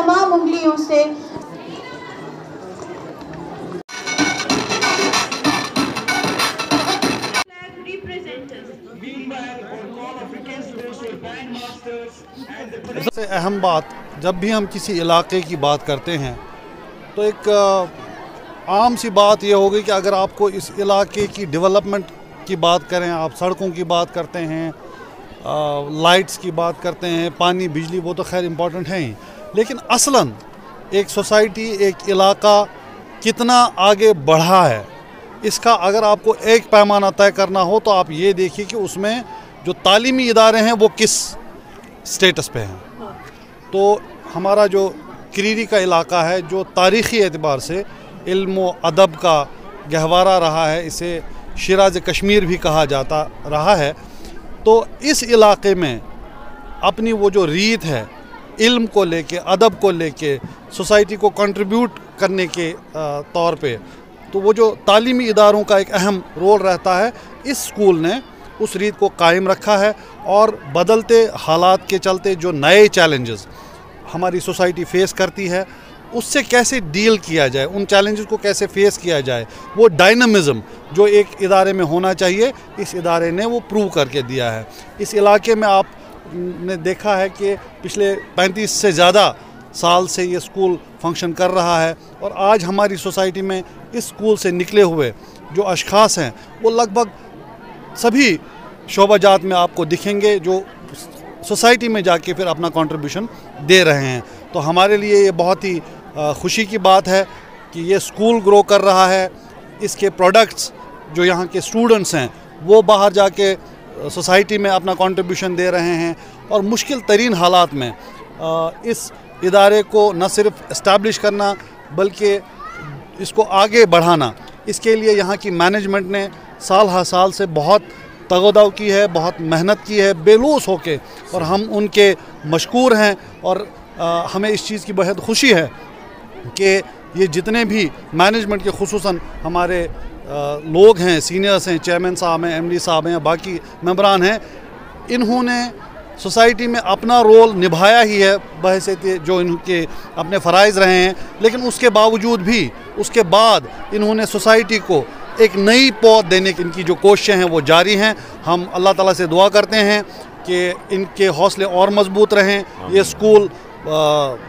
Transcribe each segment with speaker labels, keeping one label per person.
Speaker 1: तमाम उंगलियों से
Speaker 2: सबसे अहम बात, जब भी हम किसी इलाके की बात करते हैं तो एक आम सी बात यह होगी कि अगर आपको इस इलाके की डेवलपमेंट की बात करें, आप सड़कों की बात करते हैं, लाइट्स की बात करते हैं, पानी बिजली, वो तो खैर इम्पोर्टेंट है ही, लेकिन असलन एक सोसाइटी, एक इलाका कितना आगे बढ़ा है, इसका अगर आपको एक पैमाना तय करना हो तो आप ये देखिए कि उसमें जो तालीमी इदारे हैं वो किस स्टेटस पे हैं। तो हमारा जो क्रीरी का इलाका है, जो तारीख़ी एतबार से इल्म व अदब का गहवारा रहा है, इसे शिराज कश्मीर भी कहा जाता रहा है, तो इस इलाके में अपनी वो जो रीत है इल्म को लेके, अदब को लेके, सोसाइटी को कंट्रीब्यूट करने के तौर पे, तो वो जो तालीमी इदारों का एक अहम रोल रहता है, इस स्कूल ने उस रीत को कायम रखा है। और बदलते हालात के चलते जो नए चैलेंजेस हमारी सोसाइटी फेस करती है, उससे कैसे डील किया जाए, उन चैलेंजेस को कैसे फेस किया जाए, वो डायनामिज़म जो एक इदारे में होना चाहिए, इस इदारे ने वो प्रूव करके दिया है। इस इलाके में आपने देखा है कि पिछले 35 से ज़्यादा साल से ये स्कूल फंक्शन कर रहा है, और आज हमारी सोसाइटी में इस स्कूल से निकले हुए जो अशख़ास हैं वो लगभग सभी शोबाजात में आपको दिखेंगे, जो सोसाइटी में जाके फिर अपना कंट्रीब्यूशन दे रहे हैं। तो हमारे लिए ये बहुत ही खुशी की बात है कि ये स्कूल ग्रो कर रहा है, इसके प्रोडक्ट्स जो यहाँ के स्टूडेंट्स हैं वो बाहर जाके सोसाइटी में अपना कंट्रीब्यूशन दे रहे हैं, और मुश्किल तरीन हालात में इस इदारे को न सिर्फ इस्टेब्लिश करना बल्कि इसको आगे बढ़ाना, इसके लिए यहाँ की मैनेजमेंट ने साल हर साल से बहुत तगदाव की है, बहुत मेहनत की है बेलूस होके, और हम उनके मशकूर हैं। और हमें इस चीज़ की बेहद खुशी है कि ये जितने भी मैनेजमेंट के खुसूसन हमारे लोग हैं, सीनियर्स हैं, चेयरमैन साहब हैं, एमडी साहब हैं, बाकी मेंबरान हैं, इन्होंने सोसाइटी में अपना रोल निभाया ही है बहैसियत जो इनके अपने फ़राइज़ रहे हैं, लेकिन उसके बावजूद भी उसके बाद इन्होंने सोसाइटी को एक नई पौध देने की इनकी जो कोशिशें हैं वो जारी हैं। हम अल्लाह ताला से दुआ करते हैं कि इनके हौसले और मजबूत रहें, ये स्कूल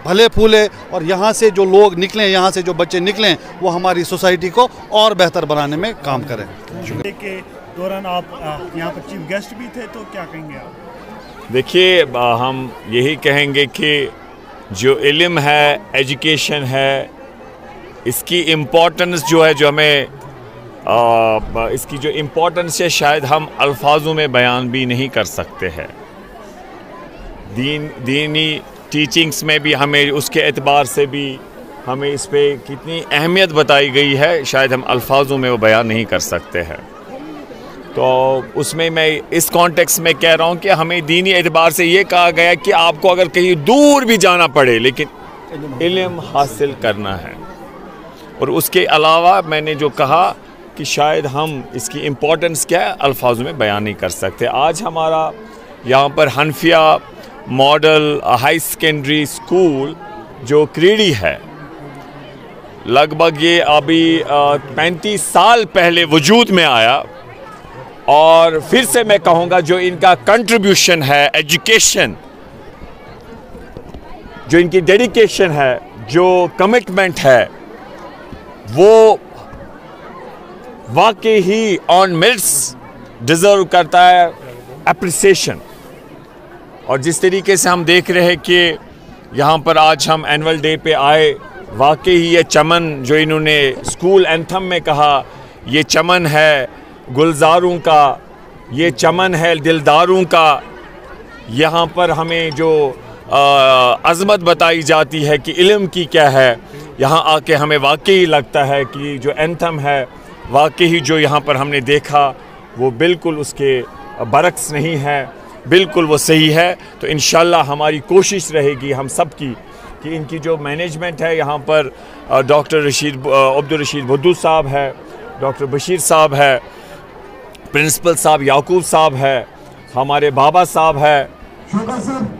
Speaker 2: भले फूले, और यहाँ से जो लोग निकलें, यहाँ से जो बच्चे निकलें, वो हमारी सोसाइटी को और बेहतर बनाने में काम करें।
Speaker 3: के दौरान आप यहाँ पर चीफ गेस्ट भी थे, तो क्या कहेंगे आप?
Speaker 4: देखिए, हम यही कहेंगे कि जो इल्म है, एजुकेशन है, इसकी इम्पोर्टेंस जो है, जो हमें इसकी जो इम्पोर्टेंस है, शायद हम अल्फाजों में बयान भी नहीं कर सकते हैं। दीनी टीचिंग्स में भी हमें उसके एतबार से भी हमें इस पे कितनी अहमियत बताई गई है, शायद हम अल्फाजों में वो बयान नहीं कर सकते हैं। तो उसमें मैं इस कॉन्टेक्स्ट में कह रहा हूँ कि हमें दीनी एतबार से ये कहा गया कि आपको अगर कहीं दूर भी जाना पड़े, लेकिन इल्म हासिल करना है। और उसके अलावा मैंने जो कहा कि शायद हम इसकी इम्पोर्टेंस क्या है अल्फाजों में बयान नहीं कर सकते। आज हमारा यहाँ पर Hanfia model high secondary school जो क्रीडी है, लगभग ये अभी 35 साल पहले वजूद में आया, और फिर से मैं कहूँगा जो इनका कंट्रीब्यूशन है, एजुकेशन, जो इनकी डेडिकेशन है, जो कमिटमेंट है, वो वाकई ही ऑन मेरिट्स डिज़र्व करता है अप्रिसिएशन। और जिस तरीके से हम देख रहे हैं कि यहाँ पर आज हम एनुअल डे पे आए, वाकई ही ये चमन जो इन्होंने स्कूल एंथम में कहा, ये चमन है गुलजारों का, ये चमन है दिलदारों का। यहाँ पर हमें जो अज़मत बताई जाती है कि इल्म की क्या है, यहाँ आके हमें वाकई लगता है कि जो एंथम है, वाकई जो यहाँ पर हमने देखा वो बिल्कुल उसके बरक्स नहीं है, बिल्कुल वो सही है। तो इंशाल्लाह हमारी कोशिश रहेगी हम सब की कि इनकी जो मैनेजमेंट है यहाँ पर डॉक्टर अब्दुल रशीद भुद्दू साहब है, डॉक्टर बशीर साहब है, प्रिंसिपल साहब याकूब साहब है, हमारे बाबा साहब है,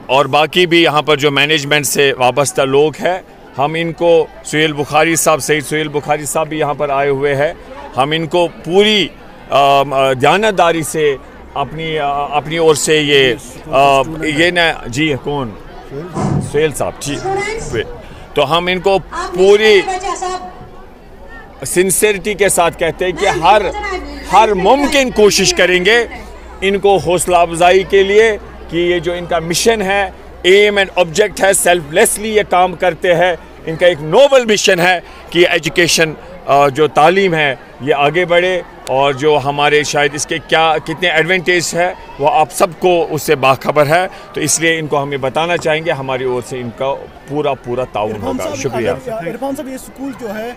Speaker 4: और बाकी भी यहाँ पर जो मैनेजमेंट से वाबस्ता लोग हैं, हम इनको सुहेल बुखारी साहब, सईद सुहेल बुखारी साहब भी यहाँ पर आए हुए हैं। हम इनको पूरी ध्यानदारी से अपनी ओर से ये ना जी कौन सुहेल साहब जी, तो हम इनको पूरी सिंसियरिटी के साथ कहते हैं कि हर मुमकिन कोशिश करेंगे इनको हौसला अफजाई के लिए कि ये जो इनका मिशन है, एम एंड ऑब्जेक्ट है, सेल्फलेसली ये काम करते हैं। इनका एक नोबल मिशन है कि एजुकेशन जो तालीम है ये आगे बढ़े, और जो हमारे शायद इसके कितने एडवांटेज है वो आप सबको उससे बाखबर है। तो इसलिए इनको हम ये बताना चाहेंगे, हमारी ओर से इनका पूरा ताउन होगा। शुक्रिया।
Speaker 3: इरफान साहब, ये स्कूल जो है